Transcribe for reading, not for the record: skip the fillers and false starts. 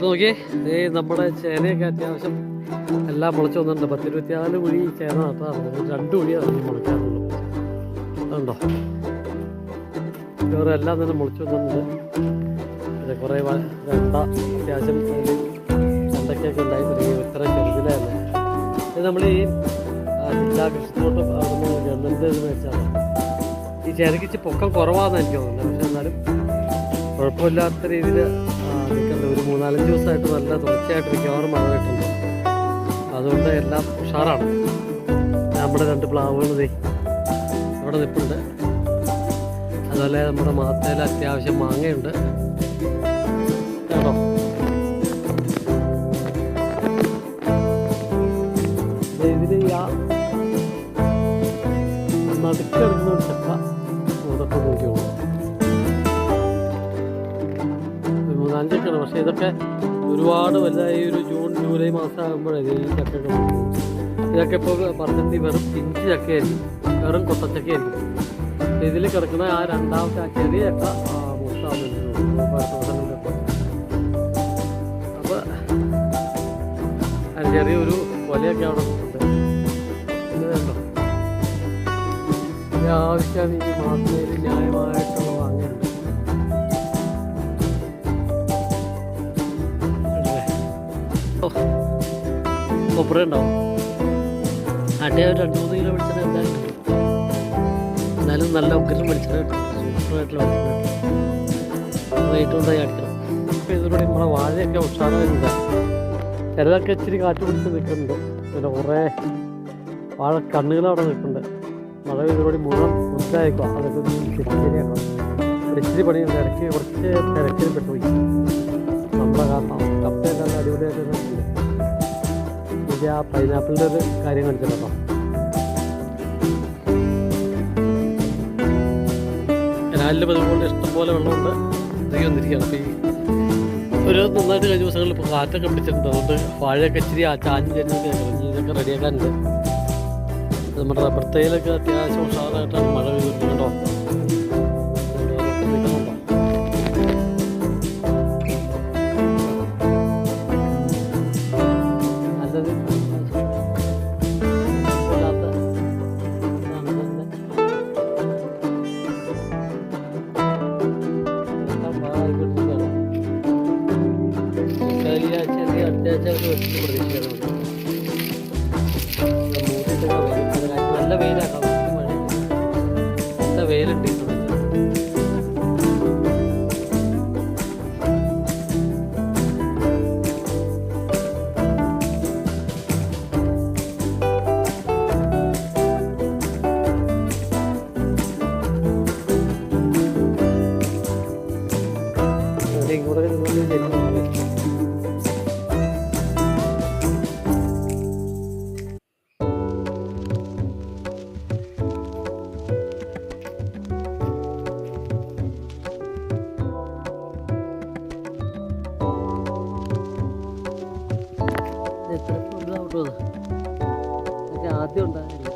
നോക്കിയേ, നമ്മുടെ ചേനയൊക്കെ അത്യാവശ്യം എല്ലാം മുളച്ച് വന്നിട്ടുണ്ട്. 10-24 കുഴി ചേന നട്ടതാണ്. 2 കുഴിയാണ് മുളയ്ക്കാറുള്ളൂ. അതുണ്ടോ, വേറെ എല്ലാം തന്നെ മുളച്ച് വന്നിട്ടുണ്ട്. പിന്നെ കുറേ വെണ്ട അത്യാവശ്യം വെണ്ടയ്ക്കൊക്കെ ഉണ്ടായി തുടങ്ങി. ഇത്ര ചെറുതിലായിരുന്നു ഇത്. നമ്മൾ ഈ ജില്ലാ കൃഷിത്തോട്ടം അവിടുന്ന് ഗവൺമെൻറ് മേടിച്ചാണ്. ഈ ചേനയ്ക്ക് ഇച്ചിരി പൊക്കം കുറവാണെന്ന് എനിക്ക് തോന്നുന്നത്. പക്ഷെ എന്നാലും കുഴപ്പമില്ലാത്ത രീതിയിൽ നിൽക്കുന്നത്. ഒരു 3-4 ദിവസമായിട്ട് നല്ല തുടർച്ചയായിട്ട് മിക്കവാറും മഴ കിട്ടുന്നുണ്ട്. അതുകൊണ്ട് എല്ലാം ഉഷാറാണ്. നമ്മുടെ 2 പ്ലാവുകൾ അവിടെ നിൽപ്പുണ്ട്. അതുപോലെ നമ്മുടെ മാത്തേൽ അത്യാവശ്യം മാങ്ങയുണ്ട് കേട്ടോ. ഇതിൽ നടുക്കെടുക്കുന്ന ഒരു ചക്ക ഇതൊക്കെ നോക്കിയോളൂ. 3-4 ചക്കയാണ്. പക്ഷേ ഇതൊക്കെ ഒരുപാട് വലുതായി. ഒരു ജൂൺ ജൂലൈ മാസം ആകുമ്പോഴേ ഈ ചക്കയൊക്കെ ഇതൊക്കെ ഇപ്പോൾ പറഞ്ഞിട്ട് വെറും പിഞ്ച് ചക്കയായിരിക്കും, വെറും കൊത്തച്ചക്കയായിരിക്കും. ഇതിൽ കിടക്കുന്ന ആ രണ്ടാമത്തെ ആ ചെറിയ ചക്ക മൂത്താവുന്നുണ്ട്. അപ്പോൾ അതിന് ചെറിയൊരു കൊലയൊക്കെ അവിടെ ഉണ്ട്. ഇതുണ്ടോ, ആവശ്യം ഈ മാസത്തിൽ ന്യായമായിട്ടുള്ള വാങ്ങുന്നുണ്ട്. കൊപ്പറ ഉണ്ടാവും. ആട്ടിയ 2-3 കിലോ വെളിച്ചെണ്ണ എന്തായാലും എന്നാലും നല്ല ഉഗ്രം വെളിച്ചെണ്ണ കിട്ടും. സൂപ്പറായിട്ടുള്ള വെളിച്ചെണ്ണ കിട്ടും. റേറ്റ് കൊണ്ടായി അടിക്കണം. അപ്പോൾ ഇതിലൂടെ നമ്മളെ വാഴയൊക്കെ ഉഷാറായിട്ടുണ്ട്. ചിലതൊക്കെ ഇച്ചിരി കാറ്റ് പിടിച്ച് നിൽക്കുന്നുണ്ട്. പിന്നെ കുറേ വാഴ കണ്ണുകൾ അവിടെ നിൽക്കുന്നുണ്ട്. മഴ ഇതിലൂടെ മുഴുവൻ ഉണ്ടായിരിക്കും. അതൊക്കെ ശരിയാക്കണം. ഇച്ചിരി പണിയുണ്ട്. ഇടയ്ക്ക് കുറച്ച് തിരക്കിൽ പെട്ടുപോയി. നമ്മുടെ കാരണം കപ്പയെല്ലാം അടിപൊളിയായിട്ട് നോക്കിയില്ല. ഇത് ആ പൈനാപ്പിളിൻ്റെ ഒരു കാര്യം കാണിച്ചല്ലോ. കനാലിൽ പതിവുകൊണ്ട് ഇഷ്ടംപോലെ വെള്ളമുണ്ട്. ഇതൊക്കെ വന്നിരിക്കുകയാണ്. അപ്പോൾ ഈ ഒരു നന്നായിട്ട് കഴിഞ്ഞ ദിവസങ്ങളിൽ ഇപ്പോൾ കാറ്റൊക്കെ പിടിച്ചിട്ടുണ്ട്. അതുകൊണ്ട് വാഴയൊക്കെ ഇച്ചിരി ചാഞ്ഞ് ചെരിഞ്ഞൊക്കെ ഇതൊക്കെ റെഡിയാക്കാനുണ്ട്. നമ്മുടെ റബ്ബർ തൈലൊക്കെ അത്യാവശ്യം ഉഷാറായിട്ടാണ് മഴ പെയ്തിട്ടുണ്ടോ. നല്ല വെയിലാക്കാം. നല്ല വെയിലുണ്ട്. ഇങ്ങോട്ട് ആദ്യം ഉണ്ടായിരുന്നു.